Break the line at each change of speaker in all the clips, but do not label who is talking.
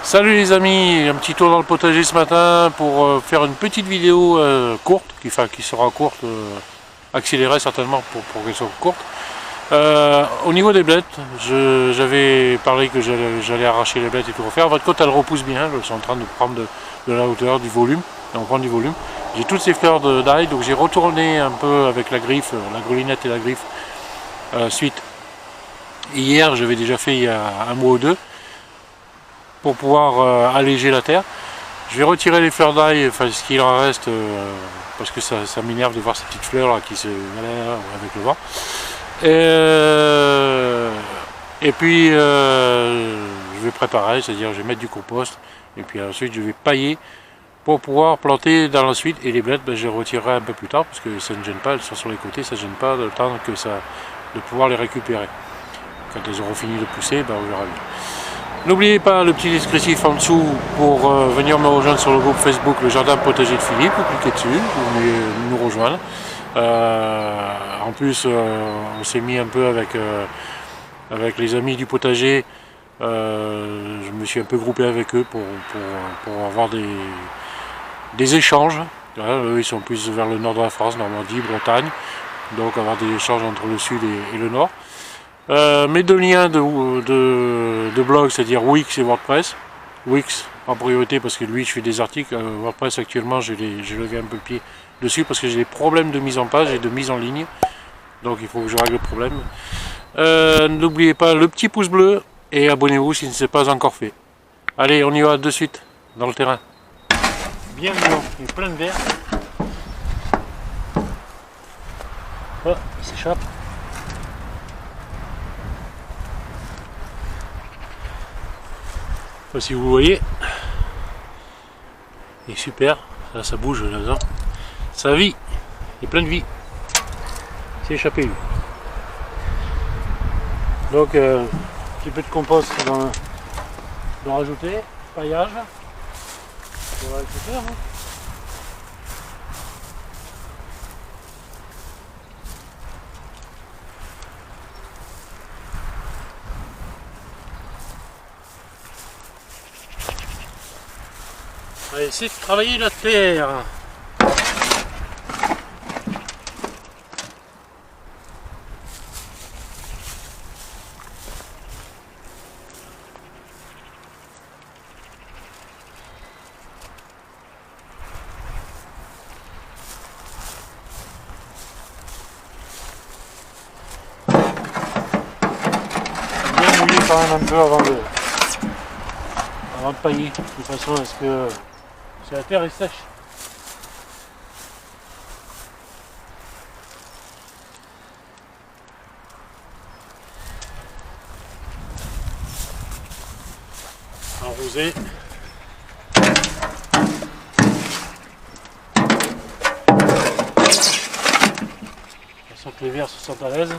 Salut les amis, un petit tour dans le potager ce matin pour faire une petite vidéo courte, qui sera courte, accélérée certainement pour qu'elle soit courte. Au niveau des blettes, j'avais parlé que j'allais arracher les blettes et tout refaire. Votre côte elle repousse bien, elles sont en train de prendre de la hauteur, du volume, on prend du volume. J'ai toutes ces fleurs d'ail, donc j'ai retourné un peu avec la griffe, la grelinette et la griffe suite. Hier, j'avais déjà fait il y a un mois ou deux, pour pouvoir alléger la terre. Je vais retirer les fleurs d'ail, enfin ce qu'il en reste, parce que ça m'énerve de voir ces petites fleurs là qui se avec le vent. Et puis je vais préparer, c'est-à-dire je vais mettre du compost et puis ensuite je vais pailler pour pouvoir planter dans la suite. Et les blettes, je les retirerai un peu plus tard parce que ça ne gêne pas, elles sont sur les côtés, ça ne gêne pas le temps de pouvoir les récupérer. Quand elles auront fini de pousser, on verra bien. N'oubliez pas le petit descriptif en dessous pour venir me rejoindre sur le groupe Facebook Le Jardin Potager de Philippe. Vous cliquez dessus, vous venez nous rejoindre. En plus, on s'est mis un peu avec les amis du potager. Je me suis un peu groupé avec eux pour avoir des échanges. Eux, ils sont plus vers le nord de la France, Normandie, Bretagne. Donc avoir des échanges entre le sud et le nord. Mes deux liens de blog, c'est-à-dire Wix et WordPress. Wix en priorité parce que lui je fais des articles. WordPress actuellement j'ai levé un peu le pied dessus parce que j'ai des problèmes de mise en page et de mise en ligne. Donc il faut que je règle le problème. N'oubliez pas le petit pouce bleu et abonnez-vous si ce n'est pas encore fait. Allez, on y va de suite dans le terrain. Bien mûr, il y a plein de verre. Oh, il s'échappe. Je sais pas si vous voyez, il est super, là ça bouge là-dedans, ça vit, il y a plein de vie, c'est échappé lui. Donc un petit peu de compost dans rajouter, paillage, on va le faire. On va essayer de travailler la terre. Bien mouiller quand même un peu avant de pailler, de façon à ce que si la terre est sèche. Arroser. De façon que les vers se sentent à l'aise.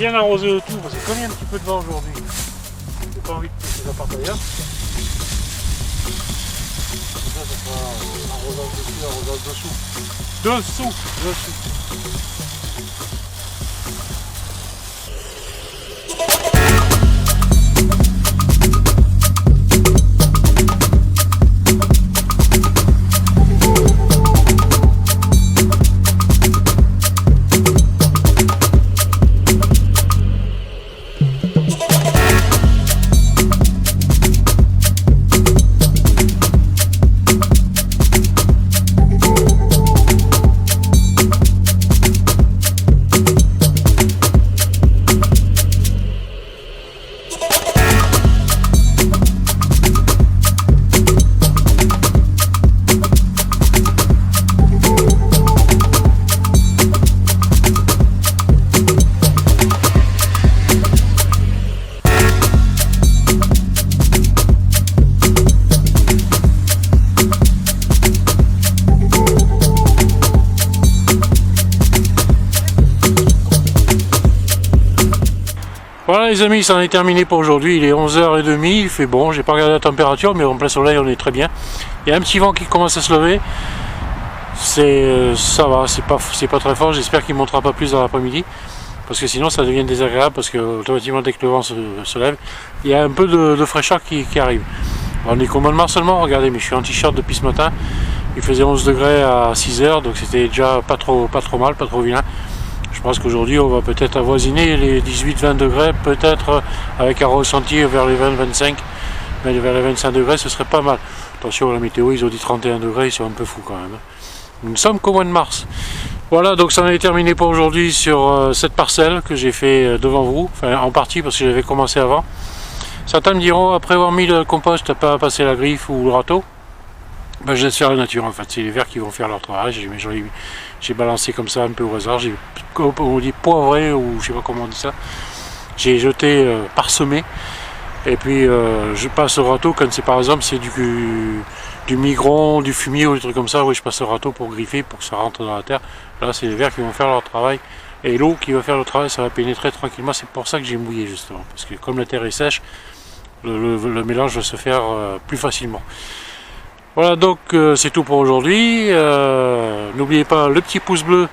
bien arroser le tout, parce que comme il y a un petit peu de vent aujourd'hui, j'ai pas envie de pousser la part ailleurs. Ça sera arrosage dessus, arrosage dessous. Dessous. Voilà les amis, ça en est terminé pour aujourd'hui, il est 11h30, il fait bon, j'ai pas regardé la température, mais en plein soleil on est très bien. Il y a un petit vent qui commence à se lever, ça va, c'est pas très fort, j'espère qu'il ne montera pas plus dans l'après-midi, parce que sinon ça devient désagréable, parce que automatiquement dès que le vent se lève, il y a un peu de fraîcheur qui arrive. On est qu'au mois de mars seulement, regardez, mais je suis en t-shirt depuis ce matin, il faisait 11 degrés à 6h, donc c'était déjà pas trop mal, pas trop vilain. Je pense qu'aujourd'hui on va peut-être avoisiner les 18-20 degrés, peut-être avec un ressenti vers les 20-25, mais vers les 25 degrés ce serait pas mal. Attention, la météo, ils ont dit 31 degrés, ils sont un peu fous quand même. Nous ne sommes qu'au mois de mars. Voilà, donc ça en est terminé pour aujourd'hui sur cette parcelle que j'ai fait devant vous, enfin en partie parce que j'avais commencé avant. Certains me diront, après avoir mis le compost, t'as pas passé la griffe ou le râteau. Ben, je laisse faire la nature en fait, c'est les vers qui vont faire leur travail. J'ai balancé comme ça un peu au hasard, j'ai on dit poivré ou je sais pas comment on dit ça. J'ai jeté parsemé et puis je passe au râteau quand c'est par exemple c'est du migron, du fumier ou des trucs comme ça. Oui, je passe au râteau pour griffer, pour que ça rentre dans la terre. Là c'est les vers qui vont faire leur travail et l'eau qui va faire le travail, ça va pénétrer tranquillement. C'est pour ça que j'ai mouillé justement, parce que comme la terre est sèche, le mélange va se faire plus facilement. Voilà, donc c'est tout pour aujourd'hui. N'oubliez pas le petit pouce bleu,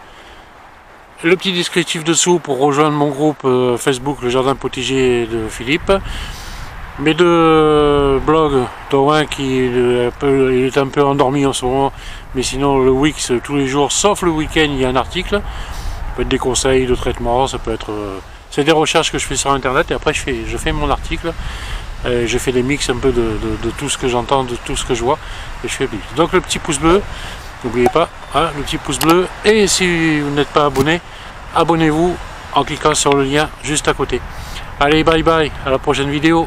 le petit descriptif dessous pour rejoindre mon groupe Facebook Le Jardin Potager de Philippe. Mes deux blogs, dont un qui est un peu endormi en ce moment, mais sinon le Wix tous les jours, sauf le week-end, il y a un article. Ça peut être des conseils de traitement, ça peut être... c'est des recherches que je fais sur internet et après je fais mon article. Je fais des mix un peu de tout ce que j'entends, de tout ce que je vois, et je fais plus. Donc le petit pouce bleu, n'oubliez pas, hein, le petit pouce bleu, et si vous n'êtes pas abonné, abonnez-vous en cliquant sur le lien juste à côté. Allez, bye bye, à la prochaine vidéo.